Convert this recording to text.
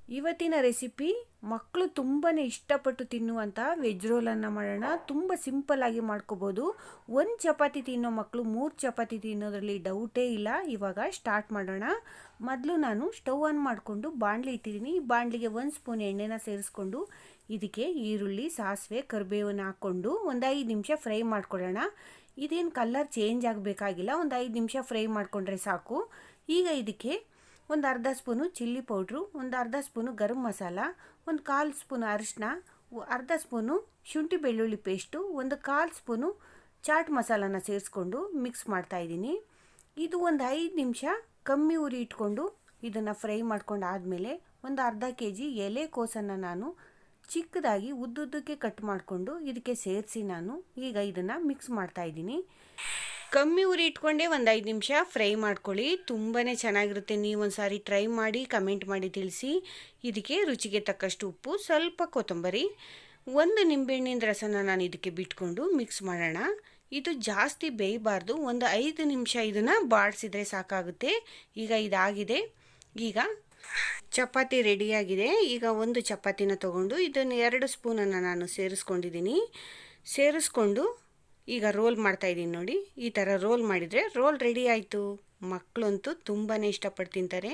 ಇವತ್ತಿನ ರೆಸಿಪಿ ಮಕ್ಕಳು ತುಂಬಾ ಇಷ್ಟಪಟ್ಟು ತಿನ್ನುವಂಥ ವೆಜ್ ರೋಲನ್ನು ಮಾಡೋಣ. ತುಂಬ ಸಿಂಪಲ್ಲಾಗಿ ಮಾಡ್ಕೋಬೋದು. ಒಂದು ಚಪಾತಿ ತಿನ್ನೋ ಮಕ್ಕಳು 3 ಚಪಾತಿ ತಿನ್ನೋದ್ರಲ್ಲಿ ಡೌಟೇ ಇಲ್ಲ. ಇವಾಗ ಸ್ಟಾರ್ಟ್ ಮಾಡೋಣ. ಮೊದಲು ನಾನು ಸ್ಟವ್ ಆನ್ ಮಾಡಿಕೊಂಡು ಬಾಣಲಿ ಇಟ್ಟಿದ್ದೀನಿ. ಈ ಬಾಣಲಿಗೆ 1 ಸ್ಪೂನ್ ಎಣ್ಣೆನ ಸೇರಿಸ್ಕೊಂಡು ಇದಕ್ಕೆ ಈರುಳ್ಳಿ, ಸಾಸಿವೆ, ಕರಿಬೇವನ್ನ ಹಾಕ್ಕೊಂಡು ಒಂದು 5 ನಿಮಿಷ ಫ್ರೈ ಮಾಡ್ಕೊಳ್ಳೋಣ. ಇದೇನು ಕಲರ್ ಚೇಂಜ್ ಆಗಬೇಕಾಗಿಲ್ಲ, ಒಂದು 5 ನಿಮಿಷ ಫ್ರೈ ಮಾಡಿಕೊಂಡ್ರೆ ಸಾಕು. ಈಗ ಇದಕ್ಕೆ ಒಂದು ಅರ್ಧ ಸ್ಪೂನು ಚಿಲ್ಲಿ ಪೌಡ್ರು, ಒಂದು ಅರ್ಧ ಸ್ಪೂನು ಗರಂ ಮಸಾಲ, ಒಂದು 1/4 ಸ್ಪೂನು ಅರಿಶಿನ, ಅರ್ಧ ಸ್ಪೂನು ಶುಂಠಿ ಬೆಳ್ಳುಳ್ಳಿ ಪೇಸ್ಟು, ಒಂದು 1/4 ಸ್ಪೂನು ಚಾಟ್ ಮಸಾಲಾನ ಸೇರಿಸ್ಕೊಂಡು ಮಿಕ್ಸ್ ಮಾಡ್ತಾಯಿದ್ದೀನಿ. ಇದು ಒಂದು 5 ನಿಮಿಷ ಕಮ್ಮಿ ಉರಿ ಇಟ್ಕೊಂಡು ಇದನ್ನು ಫ್ರೈ ಮಾಡ್ಕೊಂಡು ಆದಮೇಲೆ ಒಂದು ಅರ್ಧ kg ಎಲೆಕೋಸನ್ನು ನಾನು ಚಿಕ್ಕದಾಗಿ ಉದ್ದುದ್ದಕ್ಕೆ ಕಟ್ ಮಾಡಿಕೊಂಡು ಇದಕ್ಕೆ ಸೇರಿಸಿ ನಾನು ಈಗ ಇದನ್ನು ಮಿಕ್ಸ್ ಮಾಡ್ತಾಯಿದ್ದೀನಿ. ಕಮ್ಮಿ ಉರಿ ಇಟ್ಕೊಂಡೇ ಒಂದು 5 ನಿಮಿಷ ಫ್ರೈ ಮಾಡ್ಕೊಳ್ಳಿ. ತುಂಬಾ ಚೆನ್ನಾಗಿರುತ್ತೆ. ನೀವೊಂದು ಸಾರಿ ಟ್ರೈ ಮಾಡಿ ಕಮೆಂಟ್ ಮಾಡಿ ತಿಳಿಸಿ. ಇದಕ್ಕೆ ರುಚಿಗೆ ತಕ್ಕಷ್ಟು ಉಪ್ಪು, ಸ್ವಲ್ಪ ಕೊತ್ತಂಬರಿ, ಒಂದು ನಿಂಬೆಹಣ್ಣಿನ ರಸನ ನಾನು ಇದಕ್ಕೆ ಬಿಟ್ಕೊಂಡು ಮಿಕ್ಸ್ ಮಾಡೋಣ. ಇದು ಜಾಸ್ತಿ ಬೇಯಬಾರ್ದು, ಒಂದು 5 ನಿಮಿಷ ಇದನ್ನು ಬಾಡಿಸಿದ್ರೆ ಸಾಕಾಗುತ್ತೆ. ಈಗ ಇದಾಗಿದೆ. ಈಗ ಚಪಾತಿ ರೆಡಿಯಾಗಿದೆ. ಈಗ ಒಂದು ಚಪಾತಿನ ತೊಗೊಂಡು ಇದನ್ನು 2 ಸ್ಪೂನನ್ನು ನಾನು ಸೇರಿಸ್ಕೊಂಡಿದ್ದೀನಿ. ಸೇರಿಸ್ಕೊಂಡು ಈಗ ರೋಲ್ ಮಾಡ್ತಾಯಿದ್ದೀನಿ ನೋಡಿ. ಈ ಥರ ರೋಲ್ ಮಾಡಿದರೆ ರೋಲ್ ರೆಡಿ ಆಯಿತು. ಮಕ್ಕಳಂತೂ ತುಂಬಾ ಇಷ್ಟಪಟ್ಟು ತಿಂತಾರೆ.